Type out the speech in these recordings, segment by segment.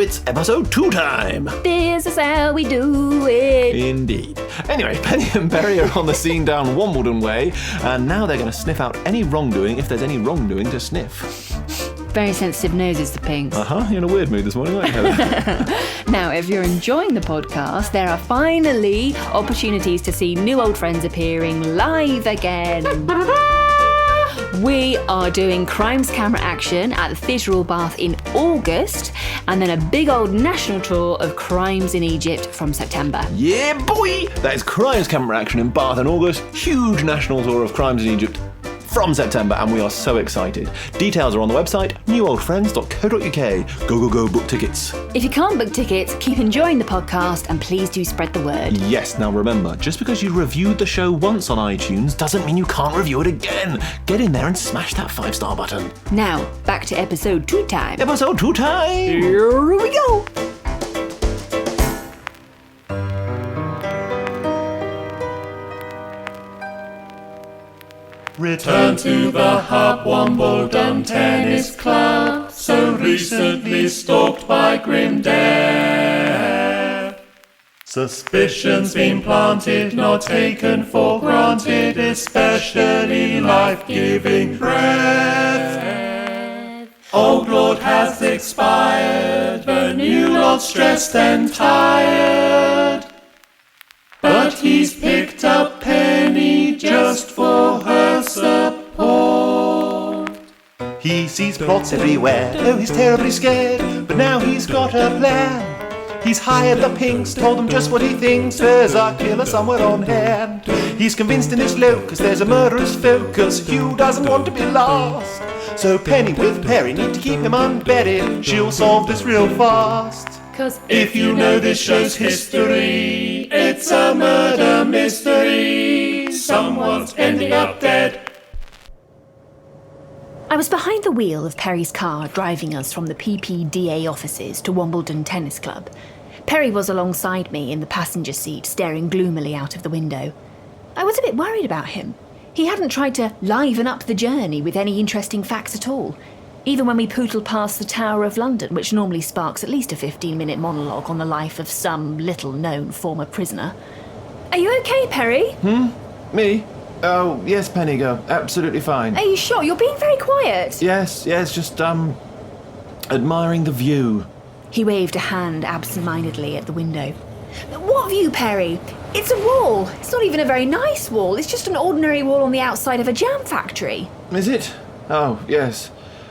it's episode 2 time. This is how we do it. Indeed. Anyway, Penny and Perry are on the scene down Wombledon way, and now they're going to sniff out any wrongdoing if there's any wrongdoing to sniff. Very sensitive noses, the Pinks. You're in a weird mood this morning, aren't you? Now, if you're enjoying the podcast, there are finally opportunities to see new old friends appearing live again. We are doing Crimes Camera Action at the Theatre Royal Bath in August, and then a big old national tour of Crimes in Egypt from September. Yeah, boy! That is Crimes Camera Action in Bath in August. Huge national tour of Crimes in Egypt from September, and we are so excited. Details are on the website, newoldfriends.co.uk. Go, go, go, book tickets. If you can't book tickets, keep enjoying the podcast and please do spread the word. Yes, now remember, just because you reviewed the show once on iTunes doesn't mean you can't review it again. Get in there and smash that 5-star button. Now, back to episode 2 time. Episode 2 time! Here we go! Return to the Hub Wombledon Tennis Club, so recently stalked by grim death. Suspicions been planted, not taken for granted, especially life-giving breath. Old Lord has expired, the new Lord's stressed and tired, but he's picked up Penny just for her support. He sees plots everywhere, oh he's terribly scared, but now he's got a plan. He's hired the Pinks, told them just what he thinks, there's a killer somewhere on hand. He's convinced in his locus there's a murderous focus, Hugh doesn't want to be lost. So Penny with Perry need to keep him unburied, she'll solve this real fast. 'Cause if you know this show's history, it's a murder mystery. Someone's ending up dead. I was behind the wheel of Perry's car driving us from the PPDA offices to Wombledon Tennis Club. Perry was alongside me in the passenger seat, staring gloomily out of the window. I was a bit worried about him. He hadn't tried to liven up the journey with any interesting facts at all, even when we pootled past the Tower of London, which normally sparks at least a 15-minute monologue on the life of some little-known former prisoner. Are you okay, Perry? Me? Oh, yes, Penny, go. Absolutely fine. Are you sure? You're being very quiet. Yes, just, admiring the view. He waved a hand absent-mindedly at the window. What view, Perry? It's a wall. It's not even a very nice wall. It's just an ordinary wall on the outside of a jam factory. Is it? Oh, yes.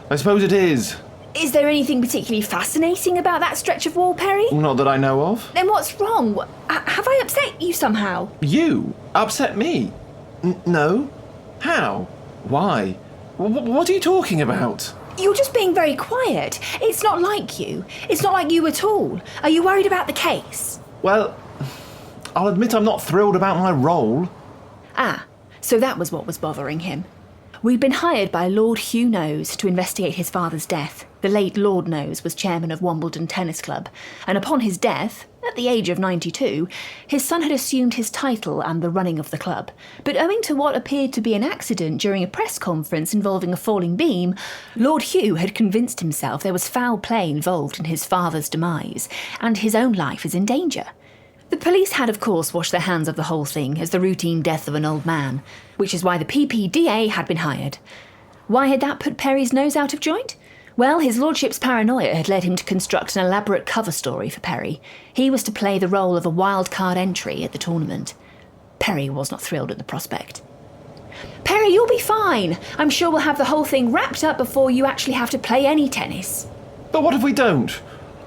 I suppose it is. Is there anything particularly fascinating about that stretch of wall, Perry? Not that I know of. Then what's wrong? Have I upset you somehow? You? Upset me? No? How? Why? What are you talking about? You're just being very quiet. It's not like you. It's not like you at all. Are you worried about the case? Well, I'll admit I'm not thrilled about my role. So that was what was bothering him. We'd been hired by Lord Hugh Knows to investigate his father's death. The late Lord Knows was chairman of Wombledon Tennis Club, and upon his death, at the age of 92, his son had assumed his title and the running of the club. But owing to what appeared to be an accident during a press conference involving a falling beam, Lord Hugh had convinced himself there was foul play involved in his father's demise, and his own life is in danger. The police had, of course, washed their hands of the whole thing as the routine death of an old man, which is why the PPDA had been hired. Why had that put Perry's nose out of joint? Well, his lordship's paranoia had led him to construct an elaborate cover story for Perry. He was to play the role of a wild card entry at the tournament. Perry was not thrilled at the prospect. Perry, you'll be fine. I'm sure we'll have the whole thing wrapped up before you actually have to play any tennis. But what if we don't?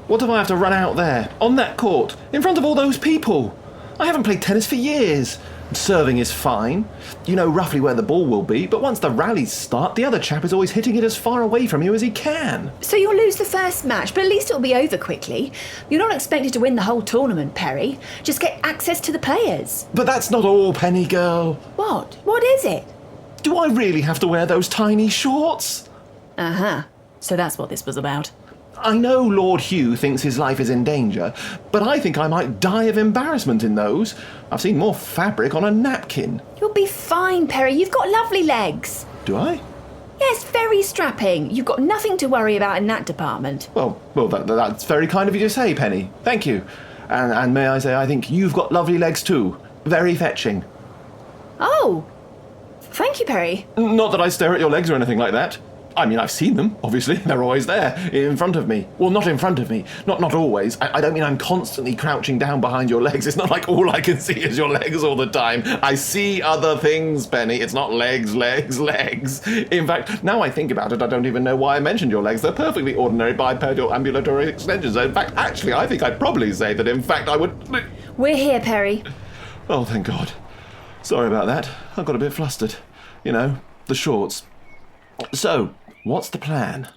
What if I have to run out there, on that court, in front of all those people? I haven't played tennis for years. Serving is fine. You know roughly where the ball will be, but once the rallies start, the other chap is always hitting it as far away from you as he can. So you'll lose the first match, but at least it'll be over quickly. You're not expected to win the whole tournament, Perry. Just get access to the players. But that's not all, Penny girl. What? What is it? Do I really have to wear those tiny shorts? So that's what this was about. I know Lord Hugh thinks his life is in danger, but I think I might die of embarrassment in those. I've seen more fabric on a napkin. You'll be fine, Perry. You've got lovely legs. Do I? Yes, very strapping. You've got nothing to worry about in that department. Well, that's very kind of you to say, Penny. Thank you. And may I say, I think you've got lovely legs too. Very fetching. Oh, thank you, Perry. Not that I stare at your legs or anything like that. I mean, I've seen them, obviously. They're always there, in front of me. Well, not in front of me. Not always. I don't mean I'm constantly crouching down behind your legs. It's not like all I can see is your legs all the time. I see other things, Penny. It's not legs. In fact, now I think about it, I don't even know why I mentioned your legs. They're perfectly ordinary bipedal ambulatory extensions. In fact, actually, I think I'd probably say that, in fact, I would... We're here, Perry. Oh, thank God. Sorry about that. I got a bit flustered. You know, the shorts. So, what's the plan?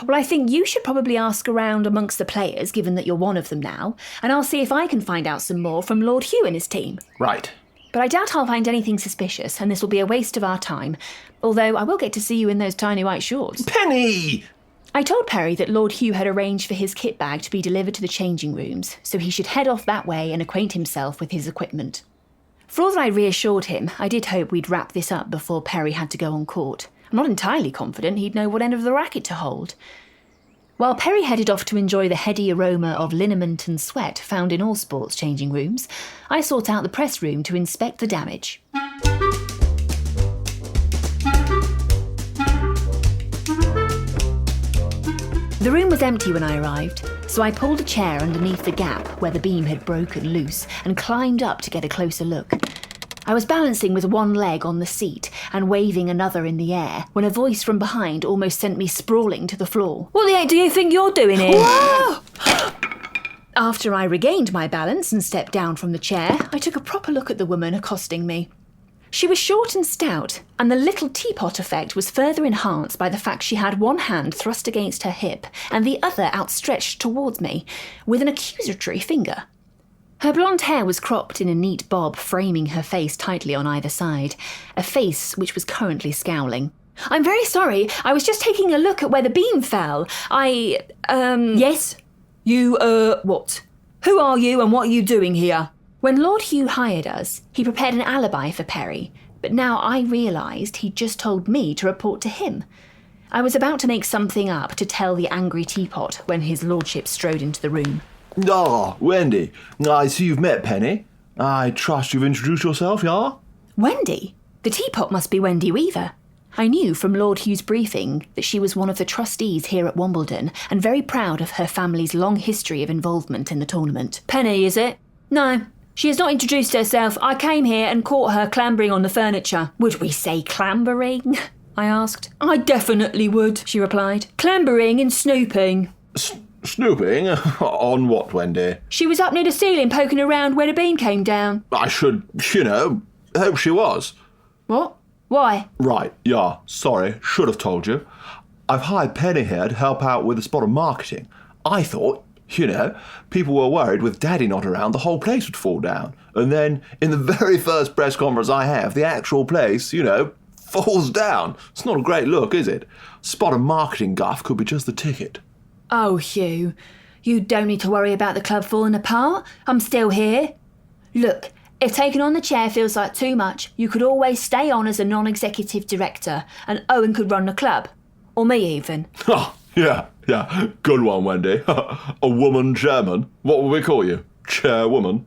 Well, I think you should probably ask around amongst the players, given that you're one of them now, and I'll see if I can find out some more from Lord Hugh and his team. Right. But I doubt I'll find anything suspicious, and this will be a waste of our time, although I will get to see you in those tiny white shorts. Penny! I told Perry that Lord Hugh had arranged for his kit bag to be delivered to the changing rooms, so he should head off that way and acquaint himself with his equipment. For all that I reassured him, I did hope we'd wrap this up before Perry had to go on court. I'm not entirely confident he'd know what end of the racket to hold. While Perry headed off to enjoy the heady aroma of liniment and sweat found in all sports changing rooms, I sought out the press room to inspect the damage. The room was empty when I arrived, so I pulled a chair underneath the gap where the beam had broken loose and climbed up to get a closer look. I was balancing with one leg on the seat and waving another in the air when a voice from behind almost sent me sprawling to the floor. What the heck do you think you're doing here? Whoa! After I regained my balance and stepped down from the chair, I took a proper look at the woman accosting me. She was short and stout, and the little teapot effect was further enhanced by the fact she had one hand thrust against her hip and the other outstretched towards me, with an accusatory finger. Her blonde hair was cropped in a neat bob, framing her face tightly on either side, a face which was currently scowling. "I'm very sorry, I was just taking a look at where the beam fell. Yes? You, what? Who are you and what are you doing here?" When Lord Hugh hired us, he prepared an alibi for Perry, but now I realised he'd just told me to report to him. I was about to make something up to tell the angry teapot when his lordship strode into the room. Ah, Wendy, I see you've met Penny. I trust you've introduced yourself, yeah? Wendy? The teapot must be Wendy Weaver. I knew from Lord Hugh's briefing that she was one of the trustees here at Wombledon and very proud of her family's long history of involvement in the tournament. Penny, is it? No. She has not introduced herself. I came here and caught her clambering on the furniture. Would we say clambering? I asked. I definitely would, she replied. Clambering and snooping. Snooping? On what, Wendy? She was up near the ceiling poking around where the beam came down. I should, hope she was. What? Why? Right, yeah, sorry, should have told you. I've hired Penny here to help out with a spot of marketing. I thought, people were worried with Daddy not around, the whole place would fall down. And then, in the very first press conference I have, the actual place, falls down. It's not a great look, is it? Spot of marketing guff could be just the ticket. Oh, Hugh, you don't need to worry about the club falling apart. I'm still here. Look, if taking on the chair feels like too much, you could always stay on as a non-executive director, and Owen could run the club. Or me, even. Oh, yeah, good one, Wendy. A woman chairman. What will we call you? Chairwoman?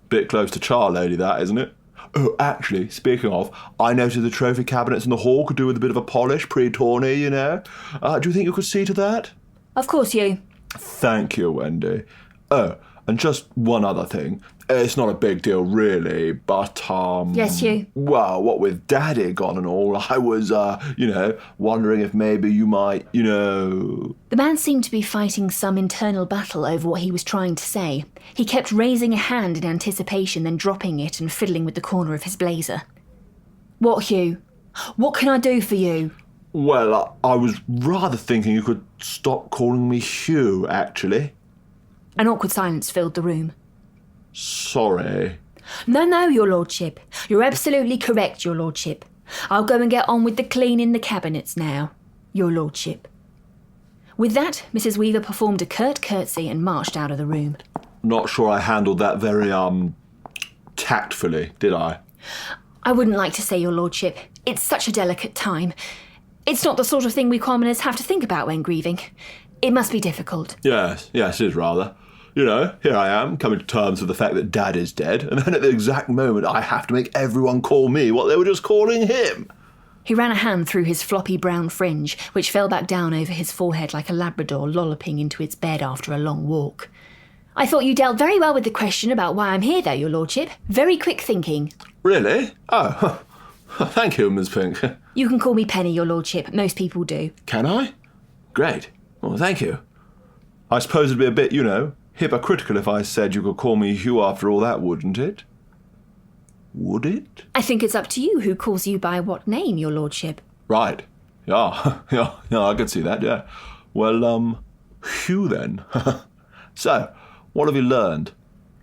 Bit close to Char Lady, that, isn't it? Oh, actually, speaking of, I noticed the trophy cabinets in the hall could do with a bit of a polish pre-tourney, Do you think you could see to that? Of course, Hugh. Thank you, Wendy. Oh, and just one other thing. It's not a big deal, really, but, Yes, Hugh? Well, what with Daddy gone and all, I was, wondering if maybe you might, The man seemed to be fighting some internal battle over what he was trying to say. He kept raising a hand in anticipation, then dropping it and fiddling with the corner of his blazer. What, Hugh? What can I do for you? Well, I was rather thinking you could stop calling me Hugh, actually. An awkward silence filled the room. Sorry. No, your lordship. You're absolutely correct, your lordship. I'll go and get on with the cleaning the cabinets now, your lordship. With that, Mrs. Weaver performed a curt curtsy and marched out of the room. Not sure I handled that very, tactfully, did I? I wouldn't like to say, your lordship. It's such a delicate time. It's not the sort of thing we commoners have to think about when grieving. It must be difficult. Yes, it is rather. You know, here I am, coming to terms with the fact that Dad is dead, and then at the exact moment I have to make everyone call me what they were just calling him. He ran a hand through his floppy brown fringe, which fell back down over his forehead like a Labrador lolloping into its bed after a long walk. I thought you dealt very well with the question about why I'm here, though, your lordship. Very quick thinking. Really? Oh, thank you, Miss Pink. You can call me Penny, your lordship. Most people do. Can I? Great. Well, thank you. I suppose it'd be a bit, hypocritical if I said you could call me Hugh after all that, wouldn't it? Would it? I think it's up to you who calls you by what name, your lordship. Right. Yeah, I could see that, yeah. Well, Hugh then. So, what have you learned?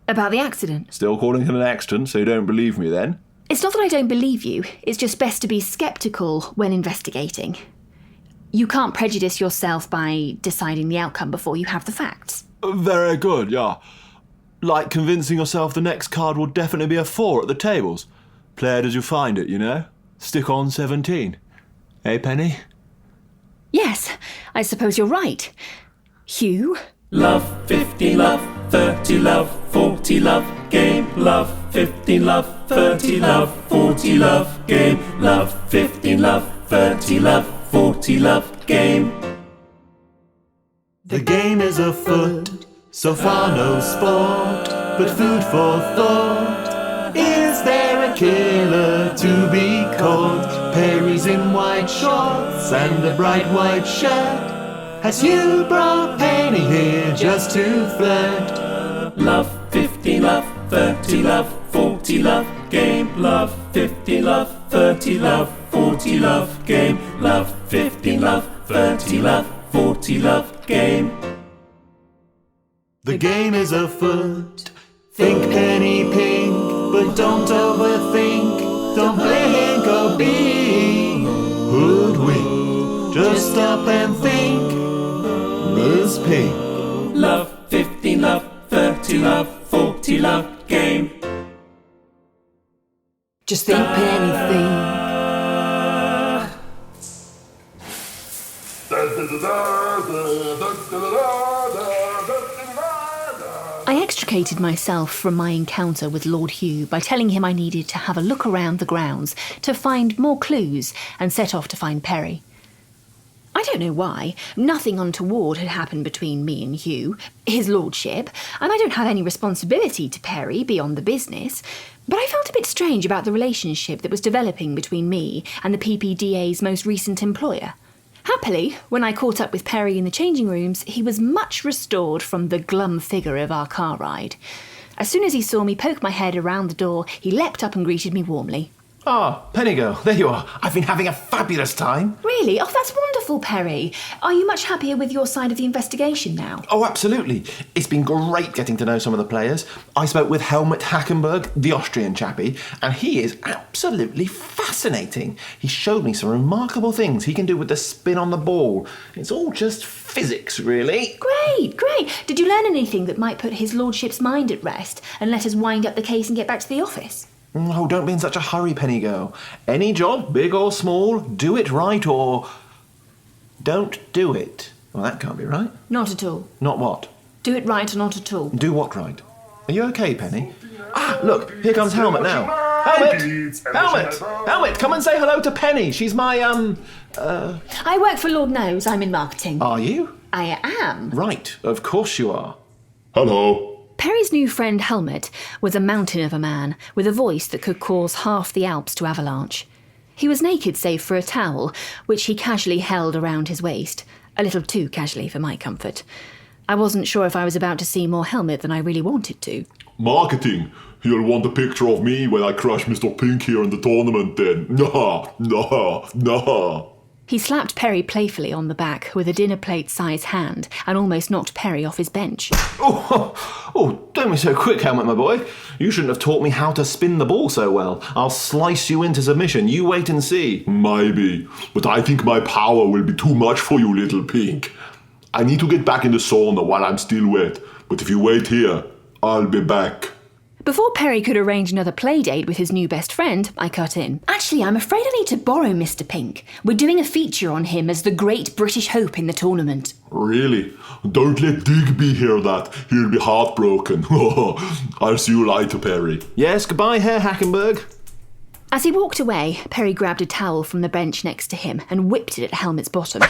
About the accident. Still calling it an accident, so you don't believe me then? It's not that I don't believe you. It's just best to be sceptical when investigating. You can't prejudice yourself by deciding the outcome before you have the facts. Very good, yeah. Like convincing yourself the next card will definitely be a 4 at the tables. Play it as you find it, Stick on 17. Eh, Penny? Yes, I suppose you're right. Hugh? Love, 50, love, 30, love, 40, love, game. Love, 15, love, 30, love, 40, love, game. Love, 15, love, 30, love, 40, love, game. The game is afoot, so far no sport, but food for thought. Is there a killer to be caught? Perry's in white shorts and a bright white shirt. Has Hugh brought Penny here just to flirt? Love, 50, love, 30, love, 40, love, game. Love, 50, love, 30, love, 40, love, game. Love, 15, love, 30, love, 40, love, game. The game is afoot. Think Penny Pink, but don't overthink. Don't blink or be hoodwinked. Just stop and think. Miss Pink. Love, 15, love, 30, love, 40, love, game. Just think, Penny, think. I extricated myself from my encounter with Lord Hugh by telling him I needed to have a look around the grounds to find more clues and set off to find Perry. I don't know why. Nothing untoward had happened between me and Hugh, his lordship, and I don't have any responsibility to Perry beyond the business, but I felt a bit strange about the relationship that was developing between me and the PPDA's most recent employer. Happily, when I caught up with Perry in the changing rooms, he was much restored from the glum figure of our car ride. As soon as he saw me poke my head around the door, he leapt up and greeted me warmly. Ah, Penny girl, there you are. I've been having a fabulous time. Really? Oh, that's wonderful, Perry. Are you much happier with your side of the investigation now? Oh, absolutely. It's been great getting to know some of the players. I spoke with Helmut Hackenberg, the Austrian chappie, and he is absolutely fascinating. He showed me some remarkable things he can do with the spin on the ball. It's all just physics, really. Great, great. Did you learn anything that might put his lordship's mind at rest and let us wind up the case and get back to the office? Oh, don't be in such a hurry, Penny girl. Any job, big or small, do it right or don't do it. Well, that can't be right. Not at all. Not what? Do it right or not at all. Do what right? Are you okay, Penny? Ah, look, here comes Helmut now. Helmut! Helmut! Helmut, come and say hello to Penny. She's my, I work for Lord Knows. I'm in marketing. Are you? I am. Right, of course you are. Hello. Perry's new friend Helmut was a mountain of a man with a voice that could cause half the Alps to avalanche. He was naked save for a towel, which he casually held around his waist, a little too casually for my comfort. I wasn't sure if I was about to see more Helmut than I really wanted to. Marketing. You'll want a picture of me when I crush Mr. Pink here in the tournament then. Nah. He slapped Perry playfully on the back with a dinner plate-sized hand and almost knocked Perry off his bench. Oh, don't be so quick, Helmut, my boy. You shouldn't have taught me how to spin the ball so well. I'll slice you into submission. You wait and see. Maybe. But I think my power will be too much for you, little Pink. I need to get back in the sauna while I'm still wet. But if you wait here, I'll be back. Before Perry could arrange another play date with his new best friend, I cut in. Actually, I'm afraid I need to borrow Mr. Pink. We're doing a feature on him as the great British hope in the tournament. Really? Don't let Digby hear that. He'll be heartbroken. I'll see you later, Perry. Yes, goodbye, Herr Hackenberg. As he walked away, Perry grabbed a towel from the bench next to him and whipped it at Helmet's bottom.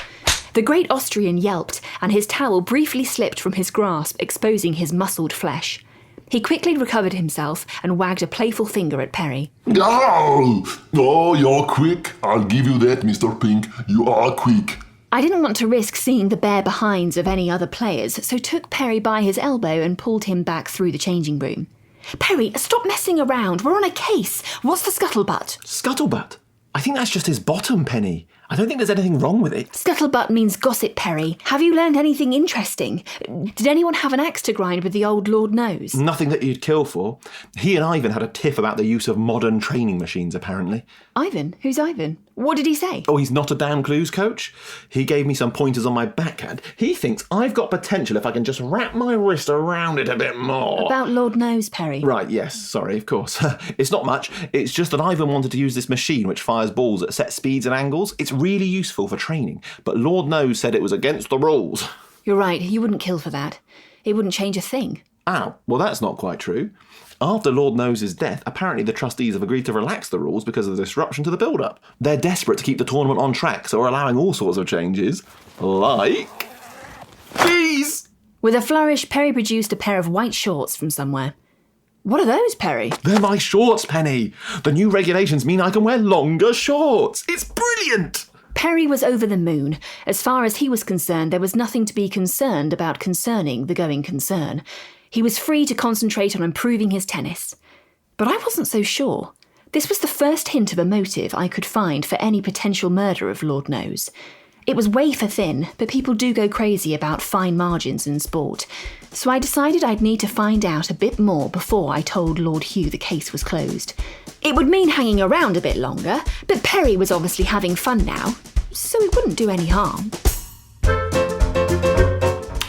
The great Austrian yelped, and his towel briefly slipped from his grasp, exposing his muscled flesh. He quickly recovered himself and wagged a playful finger at Perry. Oh, you're quick. I'll give you that, Mr. Pink. You are quick. I didn't want to risk seeing the bare behinds of any other players, so took Perry by his elbow and pulled him back through the changing room. Perry, stop messing around. We're on a case. What's the scuttlebutt? Scuttlebutt? I think that's just his bottom, Penny. I don't think there's anything wrong with it. Scuttlebutt means gossip, Perry. Have you learned anything interesting? Did anyone have an axe to grind with the old Lord Knows? Nothing that you'd kill for. He and Ivan had a tiff about the use of modern training machines, apparently. Ivan? Who's Ivan? What did he say? Oh, he's not a damn clues coach. He gave me some pointers on my backhand. He thinks I've got potential if I can just wrap my wrist around it a bit more. About Lord Knows, Perry. Right, yes, sorry, of course. It's not much. It's just that Ivan wanted to use this machine which fires balls at set speeds and angles. It's really useful for training, but Lord Knows said it was against the rules. You're right, you wouldn't kill for that. It wouldn't change a thing. Ow, well that's not quite true. After Lord Knows' death, apparently the trustees have agreed to relax the rules because of the disruption to the build-up. They're desperate to keep the tournament on track, so are allowing all sorts of changes. Like... bees! With a flourish, Perry produced a pair of white shorts from somewhere. What are those, Perry? They're my shorts, Penny. The new regulations mean I can wear longer shorts. It's brilliant! Perry was over the moon. As far as he was concerned, there was nothing to be concerned about concerning the going concern. He was free to concentrate on improving his tennis. But I wasn't so sure. This was the first hint of a motive I could find for any potential murder of Lord Knows. It was wafer thin, but people do go crazy about fine margins in sport. So I decided I'd need to find out a bit more before I told Lord Hugh the case was closed. It would mean hanging around a bit longer, but Perry was obviously having fun now, so it wouldn't do any harm.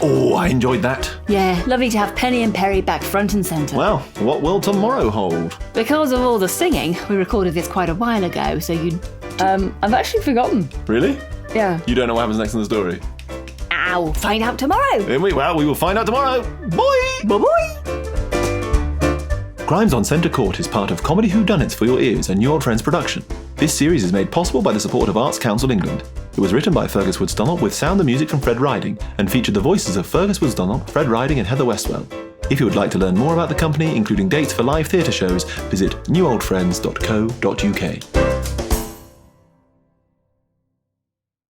Oh, I enjoyed that. Yeah, lovely to have Penny and Perry back front and centre. Well, what will tomorrow hold? Because of all the singing, we recorded this quite a while ago, so I've actually forgotten. Really? Yeah. You don't know what happens next in the story? Ow, find out tomorrow. We will find out tomorrow. Bye! Bye-bye. Crimes on Centre Court is part of Comedy Whodunits for Your Ears and New Old Friends production. This series is made possible by the support of Arts Council England. It was written by Feargus Dunlop with sound and music from Fred Riding and featured the voices of Feargus Dunlop, Fred Riding and Heather Westwell. If you would like to learn more about the company, including dates for live theatre shows, visit newoldfriends.co.uk.